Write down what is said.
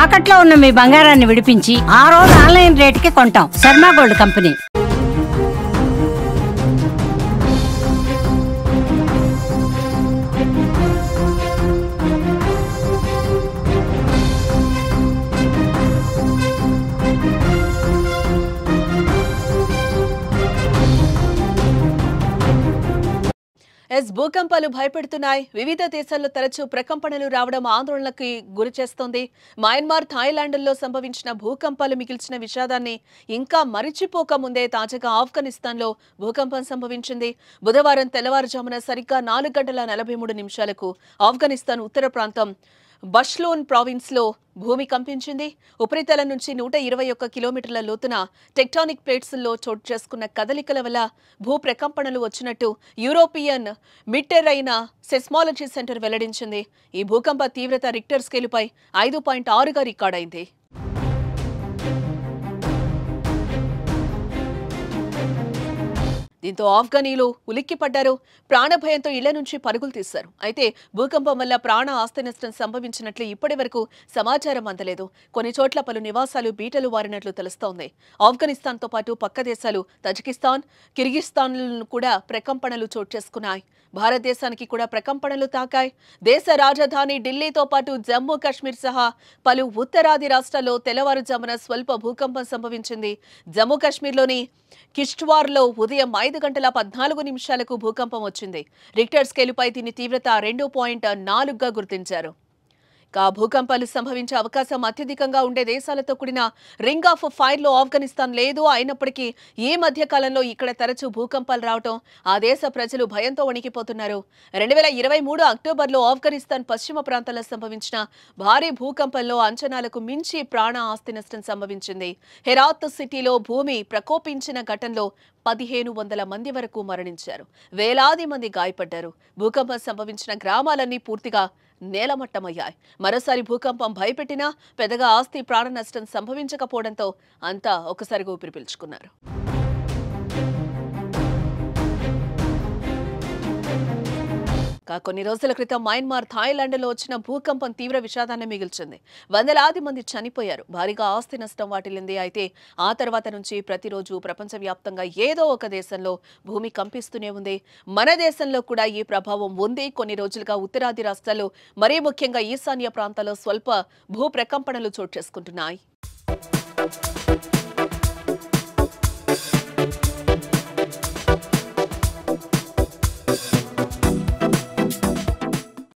తాకట్లో ఉన్న మీ బంగారాన్ని విడిపించి ఆ రోజు ఆన్లైన్ రేటుకి కొంటాం. Sharma gold company. భూకంపాలు భయపెడుతున్నాయి. వివిధ దేశాల్లో తరచూ ప్రకంపనలు రావడం ఆందోళనకి గురిచేస్తోంది. మయన్మార్, థాయిలాండ్లో సంభవించిన భూకంపాలు మిగిల్చిన విషాదాన్ని ఇంకా మరిచిపోక ముందే తాజాగా ఆఫ్ఘనిస్తాన్లో భూకంపం సంభవించింది. బుధవారం తెల్లవారుజామున సరిగ్గా 4:43 ఆఫ్ఘనిస్తాన్ ఉత్తర ప్రాంతం బష్లోన్ ప్రావిన్స్లో భూమి కంపించింది. ఉపరితలం నుంచి 121 కిలోమీటర్ల లోతున టెక్టానిక్ ప్లేట్స్లో చోటు చేసుకున్న కదలికల వల్ల భూ ప్రకంపనలు వచ్చినట్టు యూరోపియన్ మిడ్టెరైన్ సెస్మాలజీ సెంటర్ వెల్లడించింది. ఈ భూకంప తీవ్రత రిక్టర్ స్కేలుపై 5.6గా రికార్డైంది. దీంతో ఆఫ్ఘనీలు ఉలిక్కిపడ్డారు. ప్రాణభయంతో ఇళ్ల నుంచి పరుగులు తీశారు. అయితే భూకంపం వల్ల ప్రాణ ఆస్తి నష్టం సంభవించినట్లు ఇప్పటి వరకు సమాచారం అందలేదు. కొన్ని చోట్ల పలు నివాసాలు బీటలు వారినట్లు తెలుస్తోంది. ఆఫ్ఘనిస్తాన్తో పాటు పక్క దేశాలు తజికిస్తాన్, కిర్గిస్తాన్లను కూడా ప్రకంపనలు చోటు చేసుకున్నాయి. భారతదేశానికి కూడా ప్రకంపనలు తాకాయి. దేశ రాజధాని ఢిల్లీతో పాటు జమ్మూ కాశ్మీర్ సహా పలు ఉత్తరాది రాష్ట్రాల్లో తెల్లవారుజామున స్వల్ప భూకంపం సంభవించింది. జమ్మూ కాశ్మీర్లోని కిష్ట్వార్లో ఉదయం 5:14 భూకంపం వచ్చింది. రిక్టర్ స్కేలుపై దీని తీవ్రత 2.4గా గుర్తించారు. భూకంపాలు సంభవించే అవకాశం అత్యధికంగా ఉండే దేశాలతో కూడిన రింగ్ ఆఫ్ ఫైర్లో ఆఫ్ఘనిస్తాన్ లేదు. అయినప్పటికీ ఈ మధ్య కాలంలో ఇక్కడ తరచూ భూకంపాలు రావడం ఆ దేశ ప్రజలు భయంతో వణికిపోతున్నారు. 2023 అక్టోబర్లో ఆఫ్ఘనిస్తాన్ పశ్చిమ ప్రాంతాల్లో సంభవించిన భారీ భూకంపంలో అంచనాలకు మించి ప్రాణ ఆస్తి నష్టం సంభవించింది. హెరాత్ సిటీలో భూమి ప్రకోపించిన ఘటనలో 1500 మంది వరకు మరణించారు. వేలాది మంది గాయపడ్డారు. భూకంపం సంభవించిన గ్రామాలన్నీ పూర్తిగా నేలమట్టమయ్యాయి. మరోసారి భూకంపం భయపెట్టినా పెద్దగా ఆస్తి ప్రాణ నష్టం సంభవించకపోవడంతో అంతా ఒకసారిగా ఊపిరి పీల్చుకున్నారు. కొన్ని రోజుల క్రితం మయన్మార్, థాయిలాండ్లో వచ్చిన భూకంపం తీవ్ర విషాదాన్ని మిగిల్చింది. వందలాది మంది చనిపోయారు. భారీగా ఆస్తి నష్టం వాటిల్లింది. అయితే ఆ తర్వాత నుంచి ప్రతిరోజు ప్రపంచవ్యాప్తంగా ఏదో ఒక దేశంలో భూమి కంపిస్తూనే ఉంది. మన దేశంలో కూడా ఈ ప్రభావం ఉంది. కొన్ని రోజులుగా ఉత్తరాది రాష్ట్రాల్లో, మరీ ముఖ్యంగా ఈశాన్య ప్రాంతాల్లో స్వల్ప భూ ప్రకంపనలు చోటు చేసుకుంటున్నాయి.